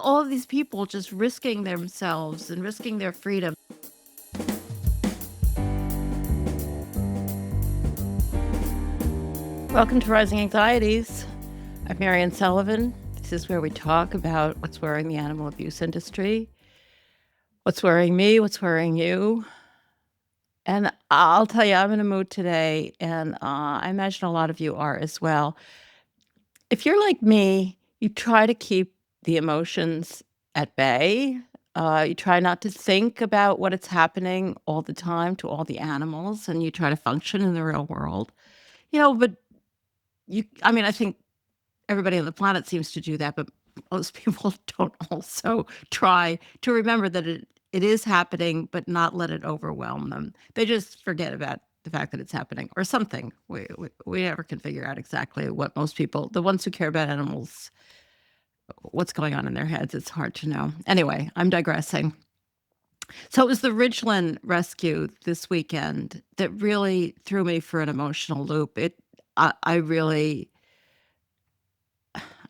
all of these people just risking themselves and risking their freedom. Welcome to Rising Anxieties. I'm Mariann Sullivan. This is where we talk about what's worrying the animal abuse industry, what's worrying me, what's worrying you. And I'll tell you, I'm in a mood today, and I imagine a lot of you are as well. If you're like me, you try to keep the emotions at bay. You try not to think about what is happening all the time to all the animals, and you try to function in the real world. But I think everybody on the planet seems to do that, but most people don't also try to remember that it is happening, but not let it overwhelm them. They just forget about the fact that it's happening or something. We never can figure out exactly what most people, the ones who care about animals, what's going on in their heads. It's hard to know. Anyway, I'm digressing. So it was the Ridglan rescue this weekend that really threw me for an emotional loop. I really,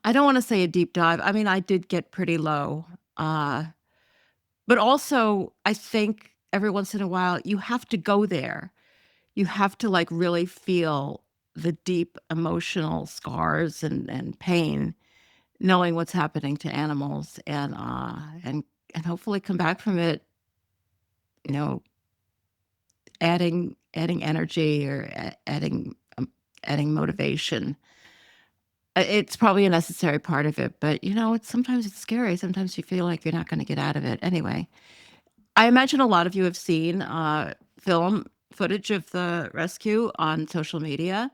I don't want to say a deep dive. I mean, I did get pretty low. Uh, but also, I think every once in a while, you have to go there. You have to like really feel the deep emotional scars and pain, knowing what's happening to animals, and hopefully come back from it, you know, adding energy or adding motivation. It's probably a necessary part of it, but sometimes it's scary. Sometimes you feel like you're not going to get out of it. Anyway, I imagine a lot of you have seen film footage of the rescue on social media,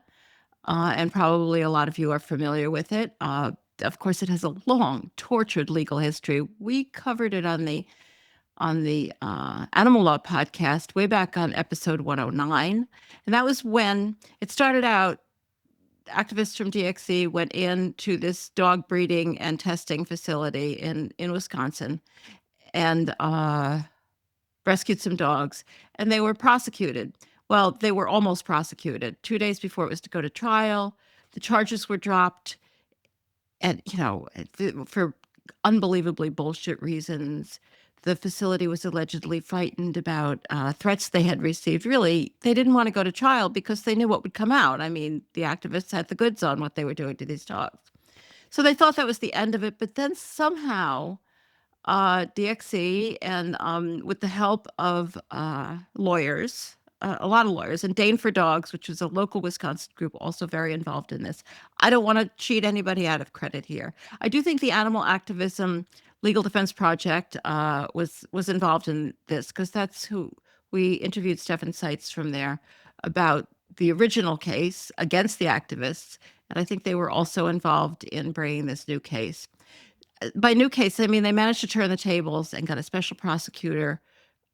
and probably a lot of you are familiar with it. Of course, it has a long, tortured legal history. We covered it on the Animal Law podcast way back on episode 109, and that was when it started out. Activists from DXC went into this dog breeding and testing facility in Wisconsin and rescued some dogs, and they were prosecuted. Well, they were almost prosecuted. 2 days before it was to go to trial, the charges were dropped, and for unbelievably bullshit reasons. The facility was allegedly frightened about threats they had received. Really, they didn't want to go to trial because they knew what would come out. I mean, the activists had the goods on what they were doing to these dogs. So they thought that was the end of it. But then somehow DXC and with the help of lawyers, a lot of lawyers, and Dane for Dogs, which is a local Wisconsin group, also very involved in this. I don't want to cheat anybody out of credit here. I do think the Animal Activism Legal Defense Project was involved in this because that's who we interviewed. Stefan Seitz from there about the original case against the activists, and I think they were also involved in bringing this new case. By new case, I mean they managed to turn the tables and got a special prosecutor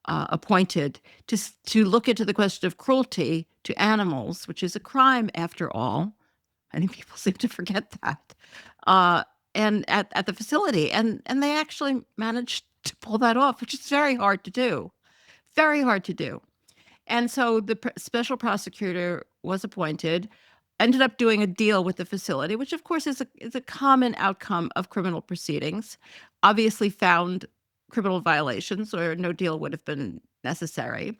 appointed to look into the question of cruelty to animals, which is a crime after all. Many people seem to forget that. And at the facility, and they actually managed to pull that off, which is very hard to do, very hard to do. And so the special prosecutor was appointed, ended up doing a deal with the facility, which of course is a common outcome of criminal proceedings, obviously found criminal violations or no deal would have been necessary,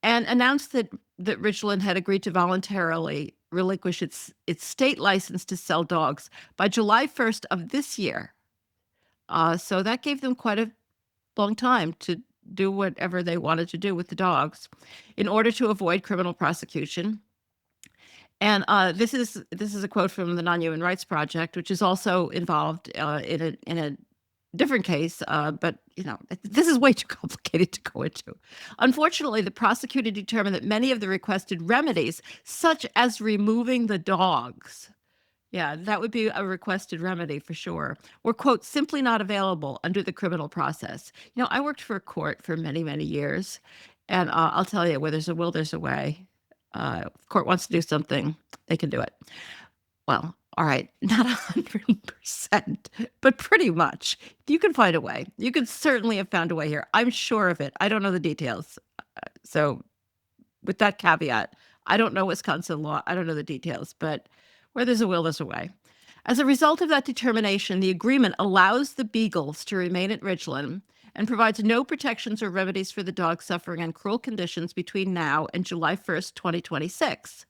and announced that Ridglan had agreed to voluntarily relinquish its state license to sell dogs by July 1st of this year. So that gave them quite a long time to do whatever they wanted to do with the dogs in order to avoid criminal prosecution. And this is a quote from the Non-Human Rights Project, which is also involved in a different case, but this is way too complicated to go into. Unfortunately, the prosecutor determined that many of the requested remedies, such as removing the dogs, yeah, that would be a requested remedy for sure, were, quote, simply not available under the criminal process. I worked for a court for many, many years, and I'll tell you, where there's a will, there's a way. If court wants to do something, they can do it. Well, all right, not 100%, but pretty much. You can find a way. You could certainly have found a way here. I'm sure of it. I don't know the details. So with that caveat, I don't know Wisconsin law. I don't know the details, but where there's a will, there's a way. As a result of that determination, the agreement allows the Beagles to remain at Ridglan and provides no protections or remedies for the dogs suffering in cruel conditions between now and July 1st, 2026.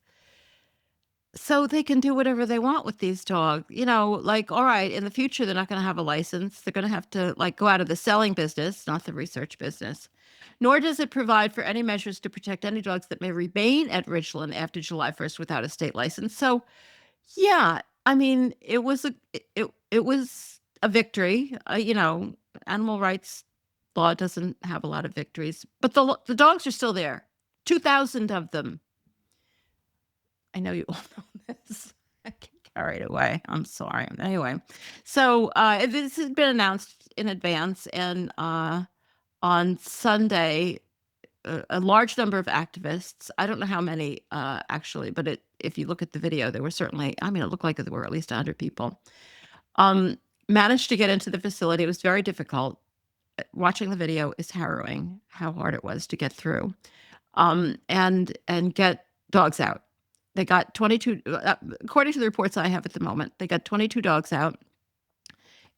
So they can do whatever they want with these dogs. Like, all right, in the future, they're not going to have a license. They're going to have to like go out of the selling business, not the research business. Nor does it provide for any measures to protect any dogs that may remain at Ridgeland after July 1st without a state license. So, yeah, I mean, it was a victory. Animal rights law doesn't have a lot of victories, but the dogs are still there. 2,000 of them. I know you all know this. I get carried away. I'm sorry. Anyway, so this has been announced in advance, and on Sunday, a large number of activists, I don't know how many actually, but if you look at the video, there were certainly, I mean, it looked like there were at least 100 people, managed to get into the facility. It was very difficult. Watching the video is harrowing, how hard it was to get through, and get dogs out. They got 22, according to the reports I have at the moment, they got 22 dogs out.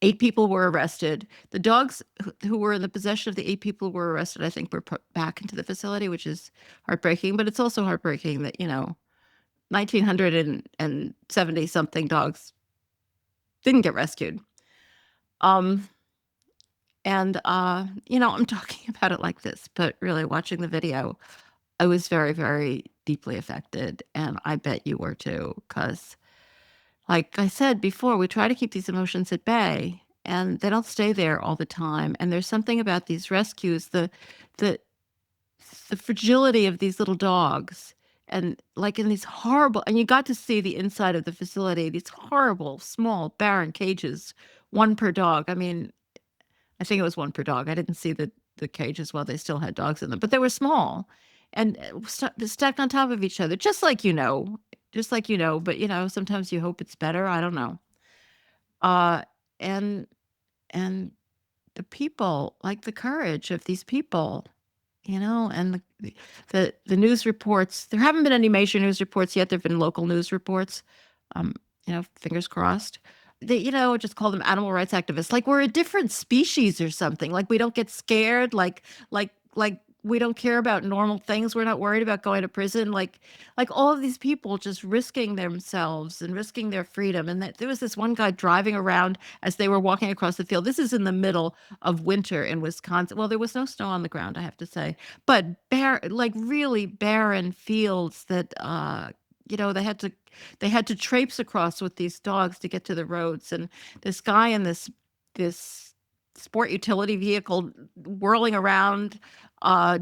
8 people were arrested. The dogs who were in the possession of the 8 people who were arrested, I think, were put back into the facility, which is heartbreaking. But it's also heartbreaking that, 1,970 something dogs didn't get rescued. And, I'm talking about it like this, but really watching the video, I was very, very deeply affected. And I bet you were too, because like I said before, we try to keep these emotions at bay, and they don't stay there all the time. And there's something about these rescues, the fragility of these little dogs, and like in these horrible, and you got to see the inside of the facility, these horrible, small, barren cages, one per dog. I mean, I think it was one per dog. I didn't see the cages while they still had dogs in them, but they were small and stacked on top of each other, just like but sometimes you hope it's better. I don't know. Uh, and and the people, like the courage of these people, and the news reports. There haven't been any major news reports yet. There've been local news reports. Um, fingers crossed. They, just call them animal rights activists. Like we're a different species or something. Like we don't get scared. Like we don't care about normal things. We're not worried about going to prison. Like all of these people just risking themselves and risking their freedom. And there was this one guy driving around as they were walking across the field. This is in the middle of winter in Wisconsin. Well, there was no snow on the ground, I have to say, but like really barren fields that they had to traipse across with these dogs to get to the roads. And this guy in this sport utility vehicle whirling around,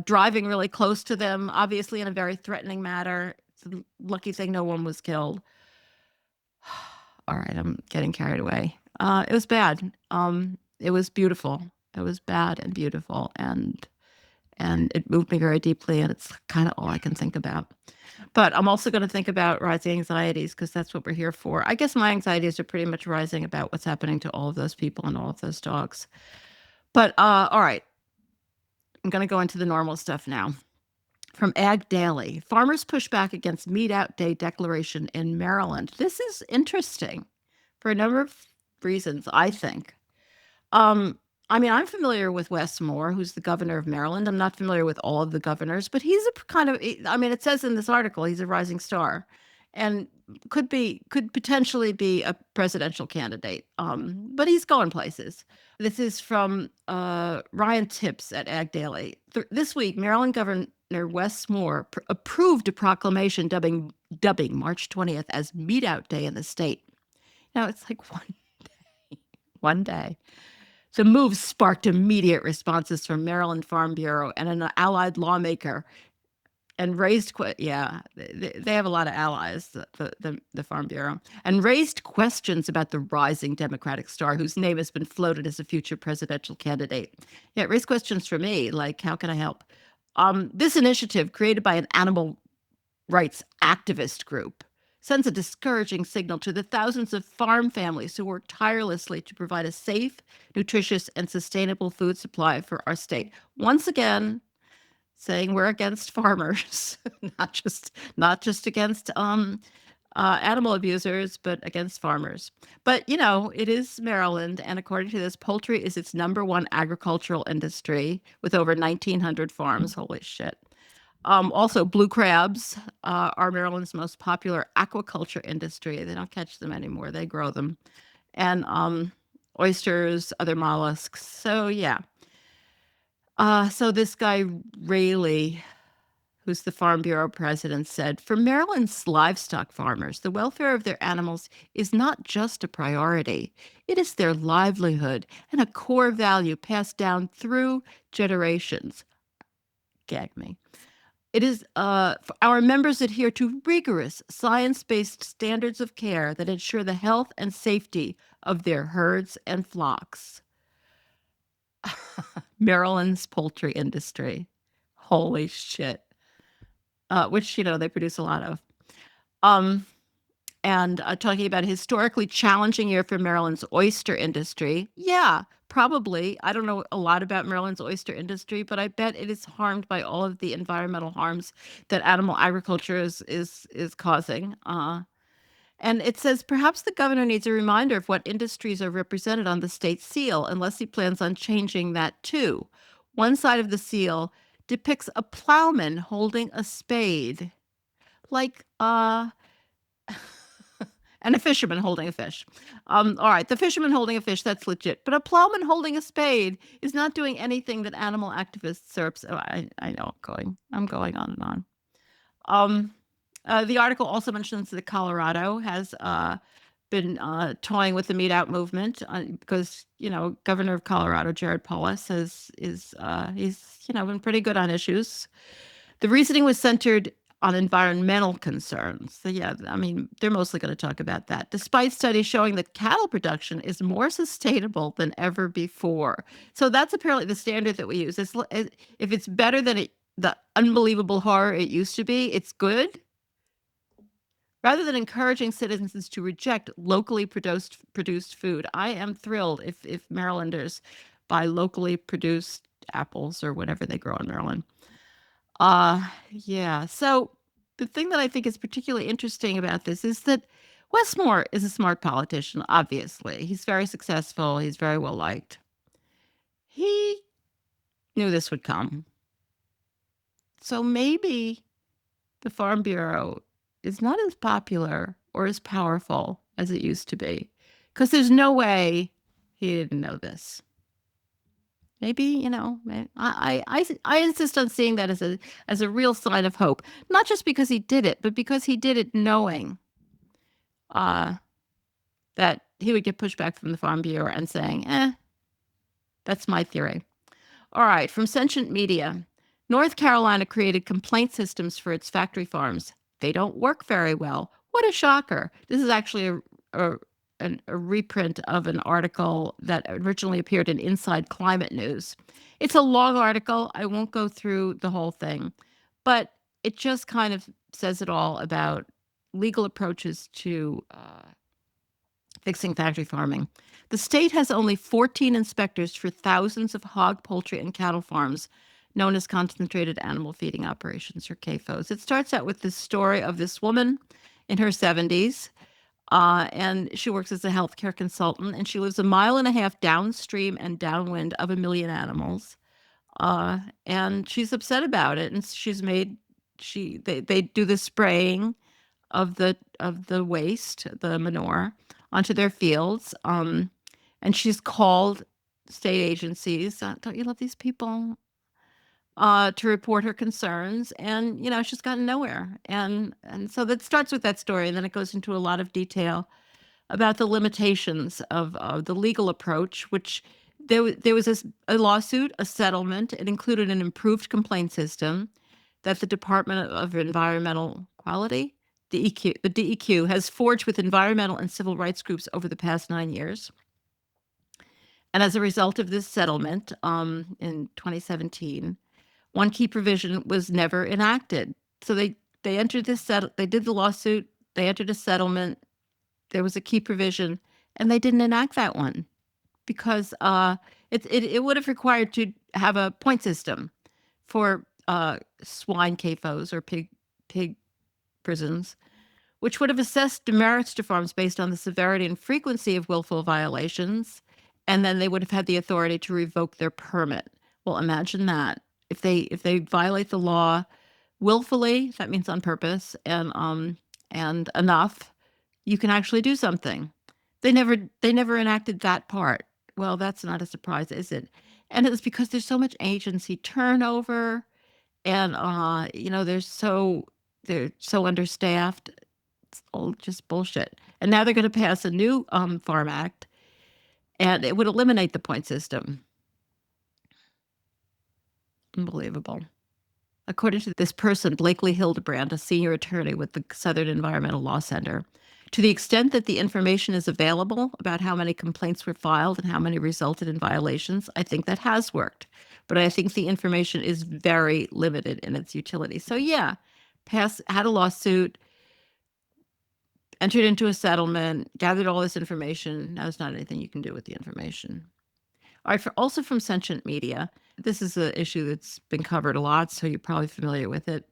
driving really close to them, obviously in a very threatening manner. It's a lucky thing no one was killed. All right, I'm getting carried away. It was bad. It was beautiful. It was bad and beautiful, and it moved me very deeply, and it's kind of all I can think about. But I'm also going to think about rising anxieties, because that's what we're here for. I guess my anxieties are pretty much rising about what's happening to all of those people and all of those dogs. But all right, I'm going to go into the normal stuff now. From Ag Daily, farmers push back against Meat Out Day declaration in Maryland. This is interesting for a number of reasons, I think. I mean, I'm familiar with Wes Moore, who's the governor of Maryland. I'm not familiar with all of the governors, but he's a kind of, I mean, it says in this article, he's a rising star and could potentially be a presidential candidate. But he's going places. This is from Ryan Tips at Ag Daily. This week, Maryland Governor Wes Moore approved a proclamation dubbing March 20th as Meat Out Day in the state. Now, it's like one day. The move sparked immediate responses from Maryland Farm Bureau and an allied lawmaker, and raised they have a lot of allies, the Farm Bureau, and raised questions about the rising Democratic star whose name has been floated as a future presidential candidate. Yeah, it raised questions for me, like, how can I help? This initiative, created by an animal rights activist group, sends a discouraging signal to the thousands of farm families who work tirelessly to provide a safe, nutritious, and sustainable food supply for our state. Once again, saying we're against farmers, not just against animal abusers, but against farmers. But, it is Maryland, and according to this, poultry is its number one agricultural industry with over 1,900 farms. Holy shit. Also, blue crabs are Maryland's most popular aquaculture industry. They don't catch them anymore, they grow them. And oysters, other mollusks. So, yeah. So this guy, Rayleigh, who's the Farm Bureau president, said, "For Maryland's livestock farmers, the welfare of their animals is not just a priority. It is their livelihood and a core value passed down through generations." Gag me. It is our members adhere to rigorous science-based standards of care that ensure the health and safety of their herds and flocks. Maryland's poultry industry. Holy shit. Which, they produce a lot of. And talking about a historically challenging year for Maryland's oyster industry. Yeah, probably. I don't know a lot about Maryland's oyster industry, but I bet it is harmed by all of the environmental harms that animal agriculture is causing. And it says perhaps the governor needs a reminder of what industries are represented on the state seal, unless he plans on changing that too. One side of the seal depicts a plowman holding a spade, like and a fisherman holding a fish. All right, the fisherman holding a fish, that's legit. But a plowman holding a spade is not doing anything that animal activists are upset. I know I'm going on and on. The article also mentions that Colorado has been toying with the Meat Out movement because Governor of Colorado Jared Polis he's been pretty good on issues. The reasoning was centered on environmental concerns. So yeah, I mean they're mostly going to talk about that. Despite studies showing that cattle production is more sustainable than ever before. So that's apparently the standard that we use. If it's better than the unbelievable horror it used to be, it's good. Rather than encouraging citizens to reject locally produced food, I am thrilled if Marylanders buy locally produced apples or whatever they grow in Maryland. Yeah. So the thing that I think is particularly interesting about this is that Wes Moore is a smart politician, obviously. He's very successful. He's very well liked. He knew this would come. So maybe the Farm Bureau is not as popular or as powerful as it used to be, because there's no way he didn't know this. Maybe, I insist on seeing that as a real sign of hope, not just because he did it, but because he did it knowing that he would get pushback from the Farm Bureau and saying, that's my theory. All right, from Sentient Media. North Carolina created complaint systems for its factory farms. They don't work very well. What a shocker. This is actually a reprint of an article that originally appeared in Inside Climate News. It's a long article. I won't go through the whole thing, but it just kind of says it all about legal approaches to fixing factory farming. The state has only 14 inspectors for thousands of hog, poultry, and cattle farms known as concentrated animal feeding operations, or CAFOs. It starts out with this story of this woman in her 70s, and she works as a healthcare consultant, and she lives a mile and a half downstream and downwind of 1 million animals. And she's upset about it, and they do the spraying of the waste, the manure, onto their fields. And she's called state agencies. Don't you love these people? To report her concerns, and she's gotten nowhere. And so that starts with that story, and then it goes into a lot of detail about the limitations of the legal approach, which there was a lawsuit, a settlement. It included an improved complaint system that the Department of Environmental Quality, the DEQ, has forged with environmental and civil rights groups over the past 9 years. And as a result of this settlement, in 2017, one key provision was never enacted. So they entered they did the lawsuit, they entered a settlement, there was a key provision, and they didn't enact that one because it would have required to have a point system for swine CAFOs or pig prisons, which would have assessed demerits to farms based on the severity and frequency of willful violations, and then they would have had the authority to revoke their permit. Well, imagine that. If they violate the law willfully, that means on purpose, and enough, you can actually do something. They never enacted that part. Well, that's not a surprise, is it? And it's because there's so much agency turnover and, they're so understaffed. It's all just bullshit. And now they're gonna pass a new, Farm Act, and it would eliminate the point system. Unbelievable. According to this person, Blakely Hildebrand, a senior attorney with the Southern Environmental Law Center, to the extent that the information is available about how many complaints were filed and how many resulted in violations, I think that has worked. But I think the information is very limited in its utility. So yeah, had a lawsuit, entered into a settlement, gathered all this information. Now there's not anything you can do with the information. All right, also from Sentient Media. This is an issue that's been covered a lot, so you're probably familiar with it.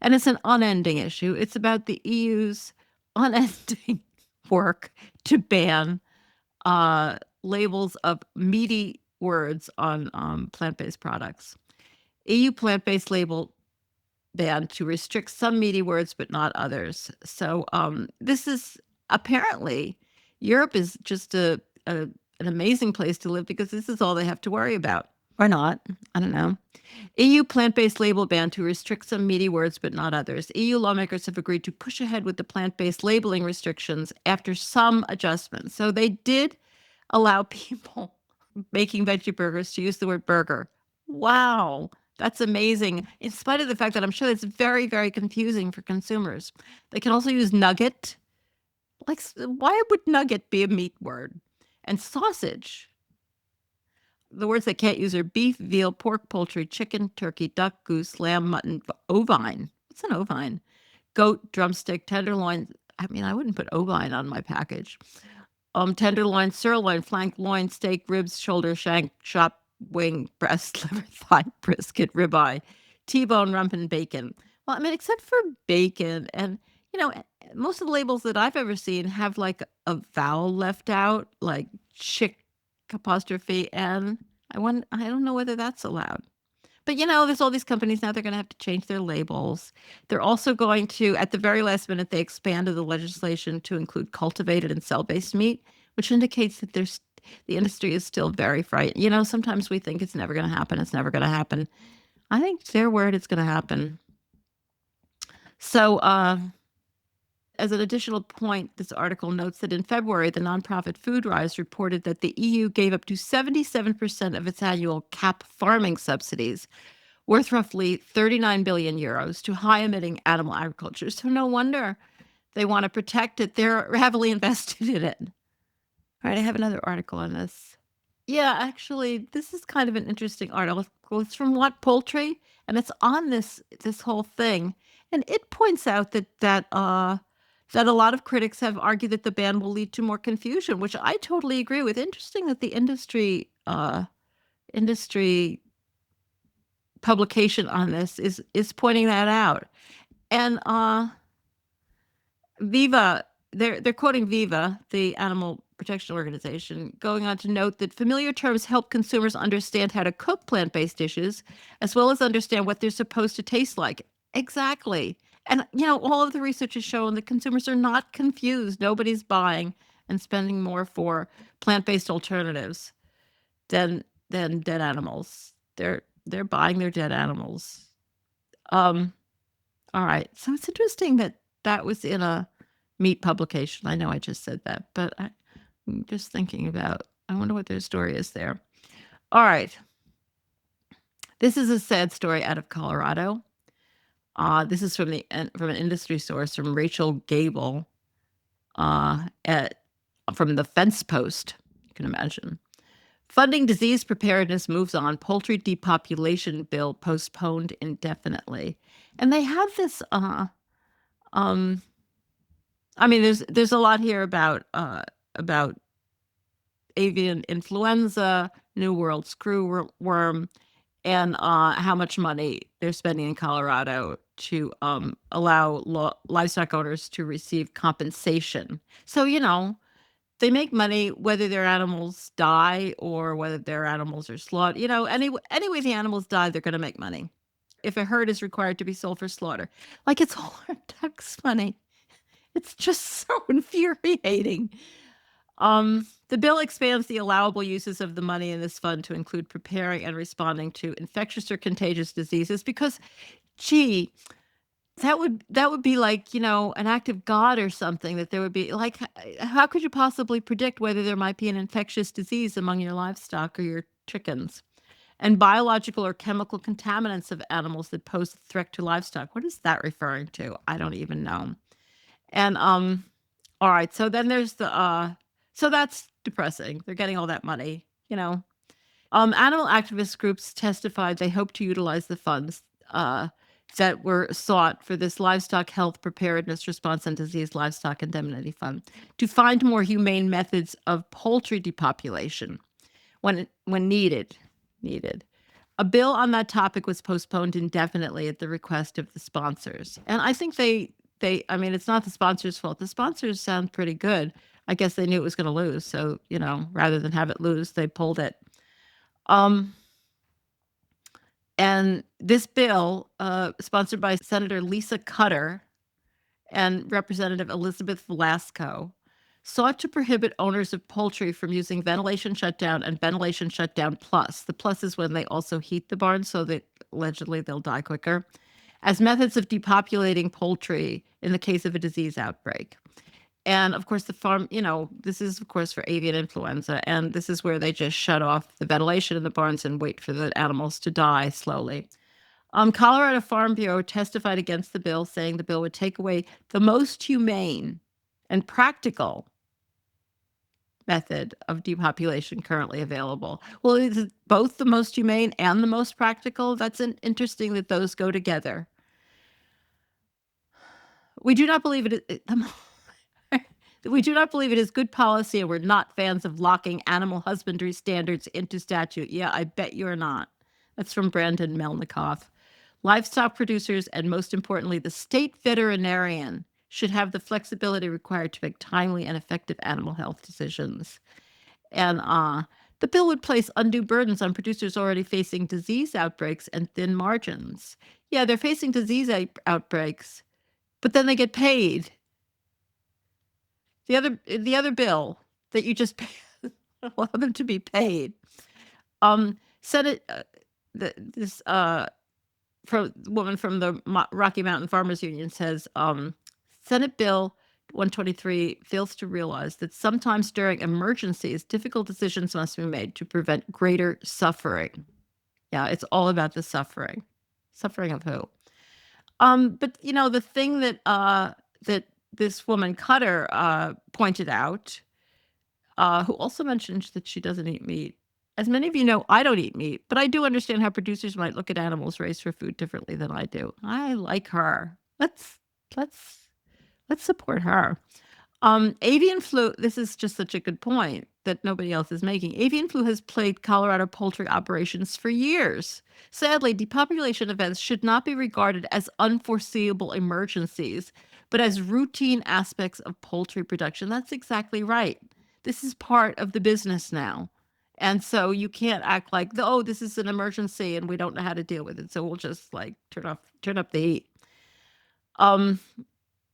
And it's an unending issue. It's about the EU's unending work to ban labels of meaty words on plant-based products. EU plant-based label ban to restrict some meaty words but not others. So this is apparently Europe is just an amazing place to live because this is all they have to worry about. Or not. I don't know. EU plant-based label ban to restrict some meaty words but not others. EU lawmakers have agreed to push ahead with the plant-based labeling restrictions after some adjustments. So they did allow people making veggie burgers to use the word burger. Wow. That's amazing. In spite of the fact that I'm sure it's very, very confusing for consumers. They can also use nugget. Like, why would nugget be a meat word? And sausage. The words they can't use are beef, veal, pork, poultry, chicken, turkey, duck, goose, lamb, mutton, ovine. What's an ovine? Goat, drumstick, tenderloin. I mean, I wouldn't put ovine on my package. Tenderloin, sirloin, flank, loin, steak, ribs, shoulder, shank, chop, wing, breast, liver, thigh, brisket, ribeye, T-bone, rump, and bacon. Well, I mean, except for bacon, and most of the labels that I've ever seen have like a vowel left out, like chick apostrophe n. I don't know whether that's allowed. But there's all these companies now, they're going to have to change their labels. They're also going to, at the very last minute, they expanded the legislation to include cultivated and cell-based meat, which indicates that the industry is still very frightened. Sometimes we think it's never going to happen. It's never going to happen. I think their word it's going to happen. So, as an additional point, this article notes that in February, the nonprofit Food Rise reported that the EU gave up to 77% of its annual CAP farming subsidies, worth roughly 39 billion euros, to high-emitting animal agriculture. So no wonder they want to protect it. They're heavily invested in it. All right, I have another article on this. Yeah, actually, this is kind of an interesting article. It's from What Poultry, and it's on this whole thing, and it points out that a lot of critics have argued that the ban will lead to more confusion, which I totally agree with. Interesting that the industry publication on this is pointing that out. And Viva, they're quoting Viva, the animal protection organization, going on to note that familiar terms help consumers understand how to cook plant-based dishes, as well as understand what they're supposed to taste like. Exactly. And all of the research has shown that consumers are not confused. Nobody's buying and spending more for plant-based alternatives than dead animals. They're buying their dead animals. All right. So it's interesting that was in a meat publication. I know I just said that, but I'm just thinking about, I wonder what their story is there. All right. This is a sad story out of Colorado. This is from an industry source, from Rachel Gable, from the Fence Post. You can imagine. Funding disease preparedness moves on. Poultry depopulation bill postponed indefinitely. And they have this. I mean, there's a lot here about avian influenza, New World screwworm, and how much money they're spending in Colorado to allow livestock owners to receive compensation. So, they make money whether their animals die or whether their animals are slaughtered. Anyway the animals die, they're going to make money. If a herd is required to be sold for slaughter, like it's all our tax money. It's just so infuriating. The bill expands the allowable uses of the money in this fund to include preparing and responding to infectious or contagious diseases because, gee, that would be like, an act of God or something that there would be like, how could you possibly predict whether there might be an infectious disease among your livestock or your chickens? And biological or chemical contaminants of animals that pose a threat to livestock. What is that referring to? I don't even know. And all right, so then there's so that's depressing. They're getting all that money. Animal activist groups testified they hope to utilize the funds that were sought for this livestock health preparedness response and disease livestock indemnity fund to find more humane methods of poultry depopulation when needed. A bill on that topic was postponed indefinitely at the request of the sponsors. And I think I mean, it's not the sponsors' fault. The sponsors sound pretty good. I guess they knew it was going to lose. So, rather than have it lose, they pulled it. And this bill, sponsored by Senator Lisa Cutter and Representative Elizabeth Velasco, sought to prohibit owners of poultry from using ventilation shutdown and ventilation shutdown plus. The plus is when they also heat the barn so that allegedly they'll die quicker, as methods of depopulating poultry in the case of a disease outbreak. And of course, the farm, this is, of course, for avian influenza. And this is where they just shut off the ventilation in the barns and wait for the animals to die slowly. Colorado Farm Bureau testified against the bill, saying the bill would take away the most humane and practical method of depopulation currently available. Well, is it both the most humane and the most practical? That's interesting that those go together. We do not believe we do not believe it is good policy, and we're not fans of locking animal husbandry standards into statute. Yeah, I bet you're not. That's from Brandon Melnikoff. Livestock producers, and most importantly, the state veterinarian, should have the flexibility required to make timely and effective animal health decisions. And the bill would place undue burdens on producers already facing disease outbreaks and thin margins. Yeah, they're facing disease outbreaks, but then they get paid. The other bill that you just allow them to be paid. Senate, this woman from the Rocky Mountain Farmers Union says, Senate Bill 123 fails to realize that sometimes during emergencies, difficult decisions must be made to prevent greater suffering. Yeah, it's all about the suffering. Suffering of who? But the thing that this woman Cutter pointed out, who also mentioned that she doesn't eat meat. As many of you know, I don't eat meat, but I do understand how producers might look at animals raised for food differently than I do. I like her. Let's support her. Avian flu, this is just such a good point that nobody else is making. Avian flu has plagued Colorado poultry operations for years. Sadly, depopulation events should not be regarded as unforeseeable emergencies, but as routine aspects of poultry production. That's exactly right. This is part of the business now. And so you can't act like, oh, this is an emergency and we don't know how to deal with it. So we'll just like turn up the heat.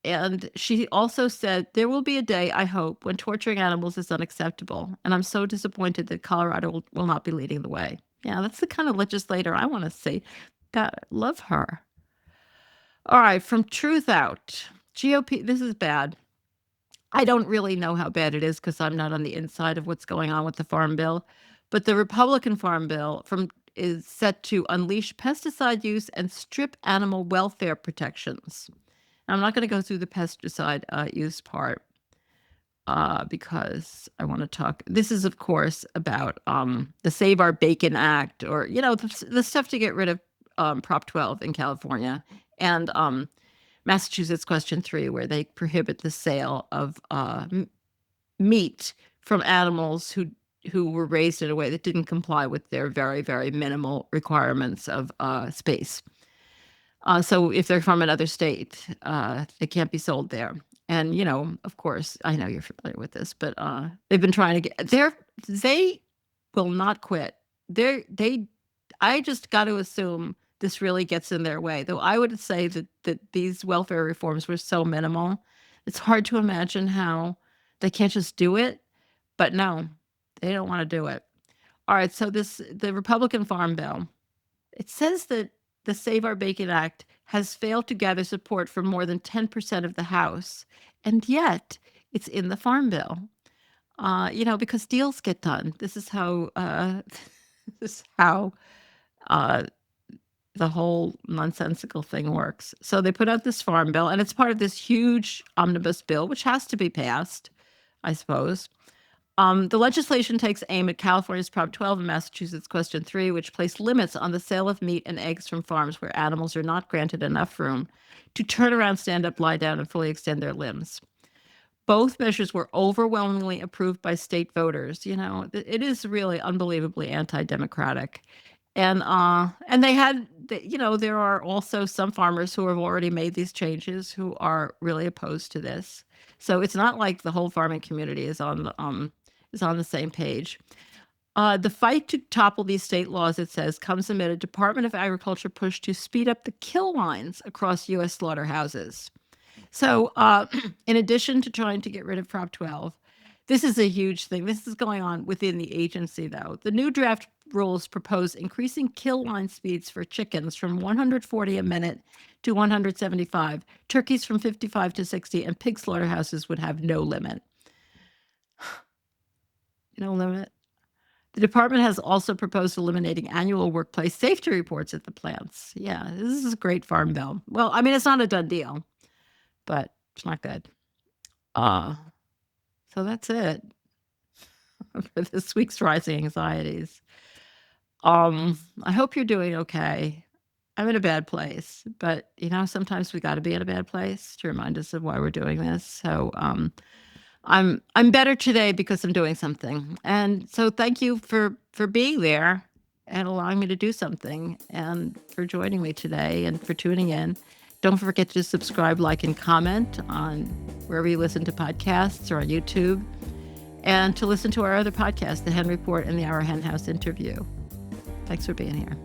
And she also said, there will be a day, I hope, when torturing animals is unacceptable. And I'm so disappointed that Colorado will not be leading the way. Yeah, that's the kind of legislator I want to see. God, love her. All right, from Truth Out. GOP, this is bad. I don't really know how bad it is because I'm not on the inside of what's going on with the Farm Bill. But the Republican Farm Bill is set to unleash pesticide use and strip animal welfare protections. I'm not going to go through the pesticide use part because I want to talk. This is, of course, about the Save Our Bacon Act, or, the stuff to get rid of Prop 12 in California, and Massachusetts Question 3, where they prohibit the sale of meat from animals who were raised in a way that didn't comply with their very, very minimal requirements of space. So if they're from another state, they can't be sold there. And, of course, I know you're familiar with this, but they've been trying to they will not quit. They I just got to assume this really gets in their way. Though I would say that these welfare reforms were so minimal, it's hard to imagine how they can't just do it. But no, they don't want to do it. All right, so the Republican Farm Bill, it says that the Save Our Bacon Act has failed to gather support from more than 10% of the House, and yet it's in the Farm Bill. Because deals get done. This is how this is how uh, the whole nonsensical thing works. So they put out this Farm Bill, and it's part of this huge omnibus bill, which has to be passed, I suppose. The legislation takes aim at California's Prop 12 and Massachusetts Question 3, which place limits on the sale of meat and eggs from farms where animals are not granted enough room to turn around, stand up, lie down, and fully extend their limbs. Both measures were overwhelmingly approved by state voters. It is really unbelievably anti-democratic. And they had, there are also some farmers who have already made these changes who are really opposed to this. So it's not like the whole farming community is on the same page. The fight to topple these state laws, it says, comes amid a Department of Agriculture push to speed up the kill lines across U.S. slaughterhouses. So in addition to trying to get rid of Prop 12, this is a huge thing. This is going on within the agency, though. The new draft rules propose increasing kill line speeds for chickens from 140 a minute to 175, turkeys from 55 to 60, and pig slaughterhouses would have no limit. No limit. The department has also proposed eliminating annual workplace safety reports at the plants. Yeah, this is a great farm bill. Well, I mean, it's not a done deal, but it's not good. So that's it for this week's Rising Anxieties. I hope you're doing okay. I'm in a bad place, but sometimes we got to be in a bad place to remind us of why we're doing this. So I'm better today because I'm doing something. And so thank you for being there and allowing me to do something, and for joining me today and for tuning in. Don't forget to subscribe, like, and comment on wherever you listen to podcasts or on YouTube, and to listen to our other podcasts, The Hen Report and the Our Hen House Interview. Thanks for being here.